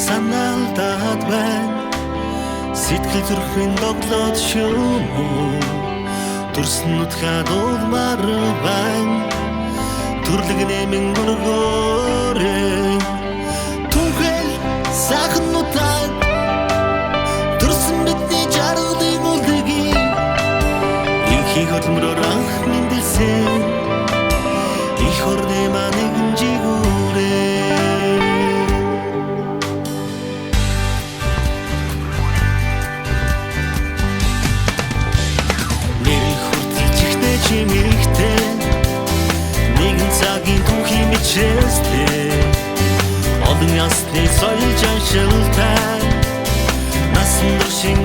санаалдаад байна. Сэтгэл зүрхэн доглоод шүүмүү төрсөн нутгаа дуулмаар байна. Төрлөг нэмэн мөргөөрэй түгэл сайхнуудаа төрсөн бидний жаргалын үлдэгийг инхийг хөдөлмөрөөр анх мэндэлсэн их орны маныг жигүүрээ. Чимэгтэй нэгэн цагийн түүхий мичэстэй олон ясны соёл жаншилтай насан туршийн